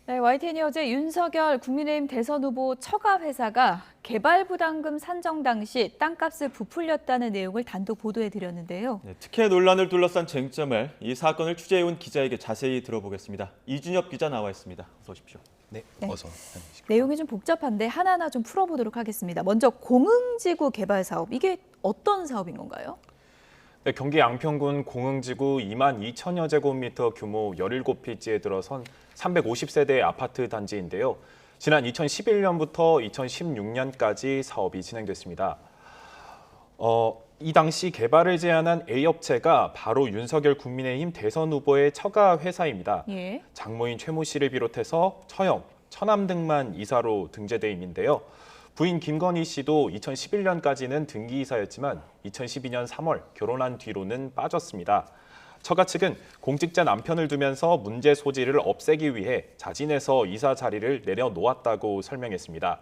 네, YTN이 어제 윤석열 국민의힘 대선 후보 처가 회사가 개발 부담금 산정 당시 땅값을 부풀렸다는 내용을 단독 보도해 드렸는데요. 네, 특혜 논란을 둘러싼 쟁점을 이 사건을 취재해온 기자에게 자세히 들어보겠습니다. 이준엽 기자 나와 있습니다. 어서 오십시오. 네, 네. 어서. 내용이 좀 복잡한데 하나하나 좀 풀어보도록 하겠습니다. 먼저 공흥지구 개발 사업, 이게 어떤 사업인 건가요? 네, 경기 양평군 공흥지구 2만 2천여 제곱미터 규모 17필지에 들어선 350세대 아파트 단지인데요. 지난 2011년부터 2016년까지 사업이 진행됐습니다. 이 당시 개발을 제안한 A업체가 바로 윤석열 국민의힘 대선 후보의 처가 회사입니다. 예. 장모인 최모 씨를 비롯해서 처형, 처남 등만 이사로 등재돼 있는데요. 부인 김건희 씨도 2011년까지는 등기이사였지만 2012년 3월 결혼한 뒤로는 빠졌습니다. 처가 측은 공직자 남편을 두면서 문제 소지를 없애기 위해 자진해서 이사 자리를 내려놓았다고 설명했습니다.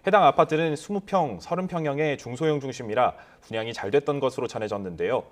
해당 아파트는 20평, 30평형의 중소형 중심이라 분양이 잘 됐던 것으로 전해졌는데요.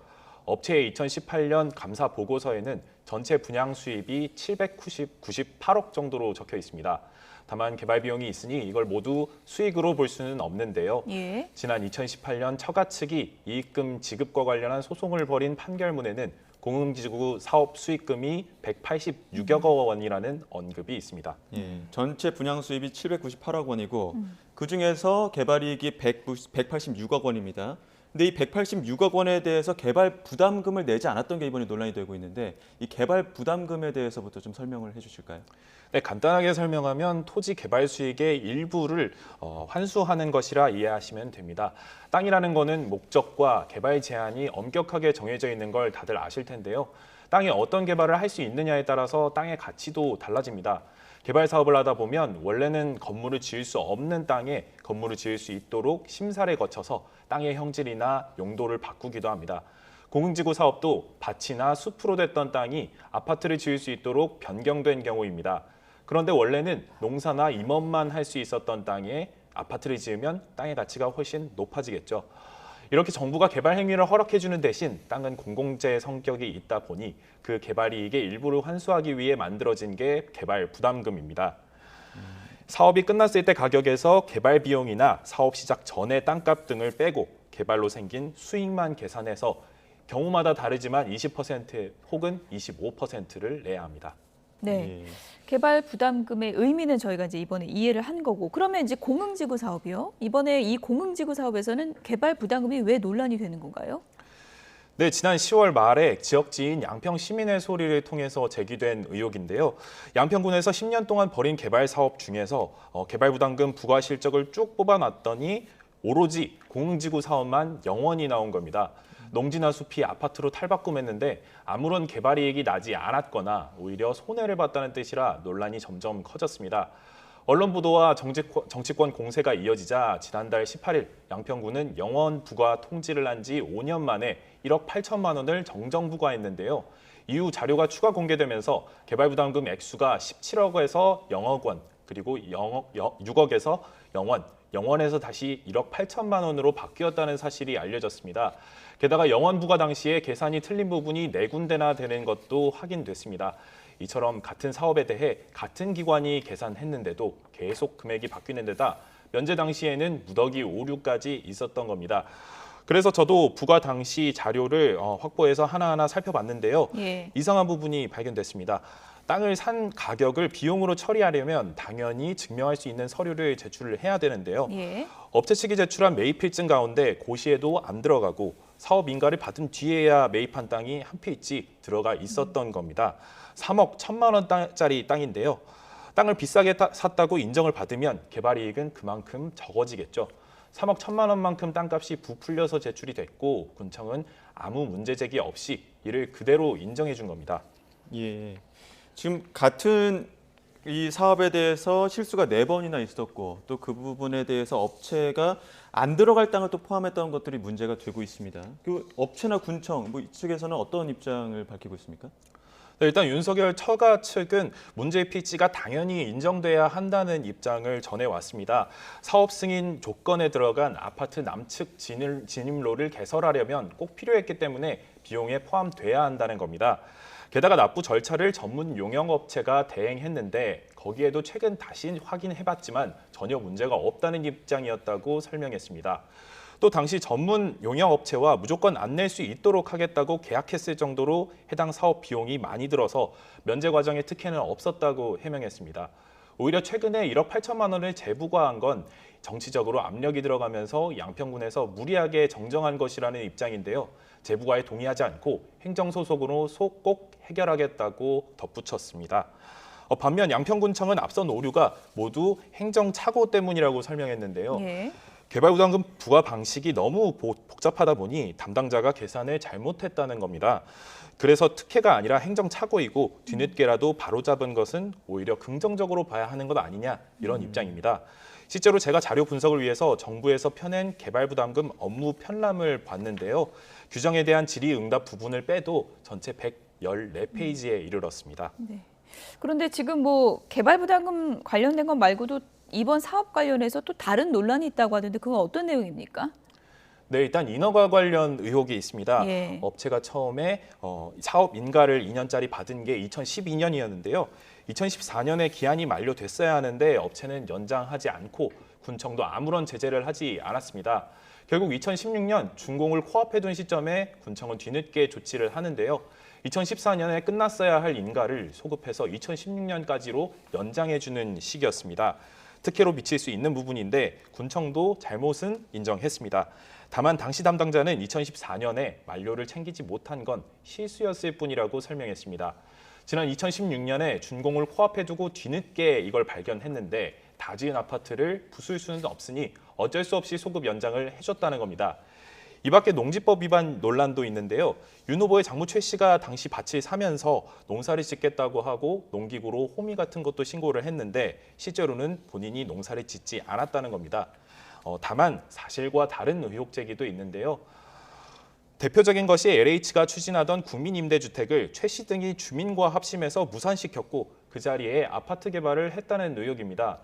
업체의 2018년 감사 보고서에는 전체 분양 수입이 798억 정도로 적혀 있습니다. 다만 개발 비용이 있으니 이걸 모두 수익으로 볼 수는 없는데요. 예. 지난 2018년 처가 측이 이익금 지급과 관련한 소송을 벌인 판결문에는 공흥지구 사업 수익금이 186억 원이라는 언급이 있습니다. 예, 전체 분양 수입이 798억 원이고 그중에서 개발이익이 186억 원입니다. 근데 이 186억 원에 대해서 개발 부담금을 내지 않았던 게 이번에 논란이 되고 있는데 이 개발 부담금에 대해서부터 좀 설명을 해주실까요? 네, 간단하게 설명하면 토지 개발 수익의 일부를 환수하는 것이라 이해하시면 됩니다. 땅이라는 거는 목적과 개발 제한이 엄격하게 정해져 있는 걸 다들 아실 텐데요. 땅에 어떤 개발을 할 수 있느냐에 따라서 땅의 가치도 달라집니다. 개발 사업을 하다 보면 원래는 건물을 지을 수 없는 땅에 건물을 지을 수 있도록 심사를 거쳐서 땅의 형질이나 용도를 바꾸기도 합니다. 공흥지구 사업도 밭이나 숲으로 됐던 땅이 아파트를 지을 수 있도록 변경된 경우입니다. 그런데 원래는 농사나 임업만 할 수 있었던 땅에 아파트를 지으면 땅의 가치가 훨씬 높아지겠죠. 이렇게 정부가 개발 행위를 허락해주는 대신 땅은 공공재 성격이 있다 보니 그 개발 이익의 일부를 환수하기 위해 만들어진 게 개발 부담금입니다. 사업이 끝났을 때 가격에서 개발 비용이나 사업 시작 전의 땅값 등을 빼고 개발로 생긴 수익만 계산해서 경우마다 다르지만 20% 혹은 25%를 내야 합니다. 네. 예. 개발 부담금의 의미는 저희가 이제 이번에 이해를 한 거고, 그러면 이제 공흥지구 사업이요? 이번에 이 공흥지구 사업에서는 개발 부담금이 왜 논란이 되는 건가요? 네, 지난 10월 말에 지역지인 양평 시민의 소리를 통해서 제기된 의혹인데요. 양평군에서 10년 동안 벌인 개발 사업 중에서 개발 부담금 부과 실적을 쭉 뽑아놨더니 오로지 공흥지구 사업만 0원이 나온 겁니다. 농지나 숲이 아파트로 탈바꿈했는데 아무런 개발 이익이 나지 않았거나 오히려 손해를 봤다는 뜻이라 논란이 점점 커졌습니다. 언론 보도와 정치권 공세가 이어지자 지난달 18일 양평군은 0원 부과 통지를 한 지 5년 만에 1억 8천만 원을 정정 부과했는데요. 이후 자료가 추가 공개되면서 개발 부담금 액수가 17억에서 0억 원, 그리고 6억에서 0원, 0원에서 다시 1억 8천만 원으로 바뀌었다는 사실이 알려졌습니다. 게다가 0원 부과 당시에 계산이 틀린 부분이 4군데나 되는 것도 확인됐습니다. 이처럼 같은 사업에 대해 같은 기관이 계산했는데도 계속 금액이 바뀌는 데다 면제 당시에는 무더기 오류까지 있었던 겁니다. 그래서 저도 부과 당시 자료를 확보해서 하나하나 살펴봤는데요. 예. 이상한 부분이 발견됐습니다. 땅을 산 가격을 비용으로 처리하려면 당연히 증명할 수 있는 서류를 제출을 해야 되는데요. 예. 업체 측이 제출한 매입필증 가운데 고시에도 안 들어가고 사업 인가를 받은 뒤에야 매입한 땅이 한 필지 들어가 있었던 겁니다. 3억 1천만 원짜리 땅인데요. 땅을 비싸게 샀다고 인정을 받으면 개발 이익은 그만큼 적어지겠죠. 3억 1천만 원만큼 땅값이 부풀려서 제출이 됐고 군청은 아무 문제 제기 없이 이를 그대로 인정해 준 겁니다. 예. 지금 같은 이 사업에 대해서 실수가 4번이나 있었고 또 그 부분에 대해서 업체가 안 들어갈 땅을 또 포함했던 것들이 문제가 되고 있습니다. 그 업체나 군청 뭐 이쪽에서는 어떤 입장을 밝히고 있습니까? 네, 일단 윤석열 처가 측은 문제의 필지가 당연히 인정돼야 한다는 입장을 전해왔습니다. 사업 승인 조건에 들어간 아파트 남측 진입로를 개설하려면 꼭 필요했기 때문에 비용에 포함돼야 한다는 겁니다. 게다가 납부 절차를 전문 용역업체가 대행했는데 거기에도 최근 다시 확인해봤지만 전혀 문제가 없다는 입장이었다고 설명했습니다. 또 당시 전문 용역업체와 무조건 안 낼 수 있도록 하겠다고 계약했을 정도로 해당 사업 비용이 많이 들어서 면제 과정에 특혜는 없었다고 해명했습니다. 오히려 최근에 1억 8천만 원을 재부과한 건 정치적으로 압력이 들어가면서 양평군에서 무리하게 정정한 것이라는 입장인데요. 재부과에 동의하지 않고 행정소송으로 꼭 해결하겠다고 덧붙였습니다. 반면 양평군청은 앞선 오류가 모두 행정착오 때문이라고 설명했는데요. 예. 개발부담금 부과 방식이 너무 복잡하다 보니 담당자가 계산을 잘못했다는 겁니다. 그래서 특혜가 아니라 행정착오이고 뒤늦게라도 바로잡은 것은 오히려 긍정적으로 봐야 하는 것 아니냐 이런 입장입니다. 실제로 제가 자료 분석을 위해서 정부에서 펴낸 개발부담금 업무 편람을 봤는데요. 규정에 대한 질의응답 부분을 빼도 전체 114페이지에 이르렀습니다. 네. 그런데 지금 뭐 개발부담금 관련된 것 말고도 이번 사업 관련해서 또 다른 논란이 있다고 하던데 그건 어떤 내용입니까? 네, 일단 인허가 관련 의혹이 있습니다. 예. 업체가 처음에 사업 인가를 2년짜리 받은 게 2012년이었는데요. 2014년에 기한이 만료됐어야 하는데 업체는 연장하지 않고 군청도 아무런 제재를 하지 않았습니다. 결국 2016년 준공을 코앞에 둔 시점에 군청은 뒤늦게 조치를 하는데요. 2014년에 끝났어야 할 인가를 소급해서 2016년까지로 연장해주는 시기였습니다. 특혜로 미칠 수 있는 부분인데 군청도 잘못은 인정했습니다. 다만 당시 담당자는 2014년에 만료를 챙기지 못한 건 실수였을 뿐이라고 설명했습니다. 지난 2016년에 준공을 코앞에 두고 뒤늦게 이걸 발견했는데 다 지은 아파트를 부술 수는 없으니 어쩔 수 없이 소급 연장을 해줬다는 겁니다. 이 밖에 농지법 위반 논란도 있는데요. 윤 후보의 장모 최 씨가 당시 밭을 사면서 농사를 짓겠다고 하고 농기구로 호미 같은 것도 신고를 했는데 실제로는 본인이 농사를 짓지 않았다는 겁니다. 다만 사실과 다른 의혹 제기도 있는데요. 대표적인 것이 LH가 추진하던 국민임대주택을 최 씨 등이 주민과 합심해서 무산시켰고 그 자리에 아파트 개발을 했다는 의혹입니다.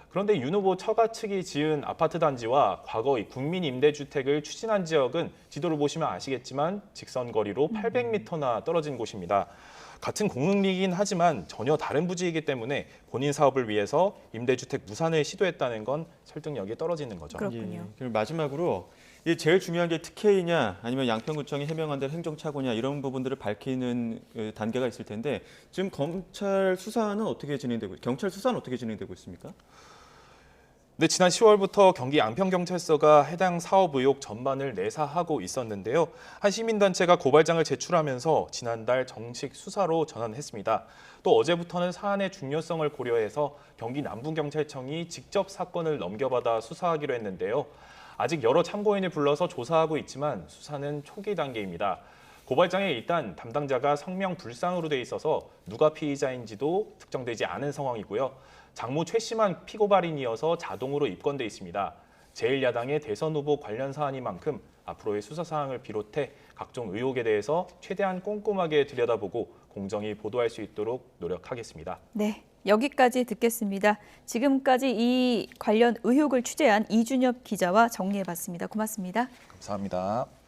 그런데 윤 후보 처가 측이 지은 아파트 단지와 과거 이 국민임대주택을 추진한 지역은 지도를 보시면 아시겠지만 직선거리로 800m나 떨어진 곳입니다. 같은 공릉리이긴 하지만 전혀 다른 부지이기 때문에 본인 사업을 위해서 임대주택 무산을 시도했다는 건 설득력이 떨어지는 거죠. 그렇군요. 그리고 마지막으로 이 제일 중요한 게 특혜이냐 아니면 양평구청이 해명한 대로 행정착오냐 이런 부분들을 밝히는 단계가 있을 텐데 지금 검찰 수사는 어떻게 진행되고 경찰 수사는 어떻게 진행되고 있습니까? 네, 지난 10월부터 경기 양평경찰서가 해당 사업 의혹 전반을 내사하고 있었는데요. 한 시민단체가 고발장을 제출하면서 지난달 정식 수사로 전환했습니다. 또 어제부터는 사안의 중요성을 고려해서 경기 남부경찰청이 직접 사건을 넘겨받아 수사하기로 했는데요. 아직 여러 참고인을 불러서 조사하고 있지만 수사는 초기 단계입니다. 고발장에 일단 담당자가 성명 불상으로 돼 있어서 누가 피의자인지도 특정되지 않은 상황이고요. 장모 최 씨만 피고발인이어서 자동으로 입건돼 있습니다. 제1야당의 대선 후보 관련 사안인 만큼 앞으로의 수사 사항을 비롯해 각종 의혹에 대해서 최대한 꼼꼼하게 들여다보고 공정히 보도할 수 있도록 노력하겠습니다. 네, 여기까지 듣겠습니다. 지금까지 이 관련 의혹을 취재한 이준엽 기자와 정리해봤습니다. 고맙습니다. 감사합니다.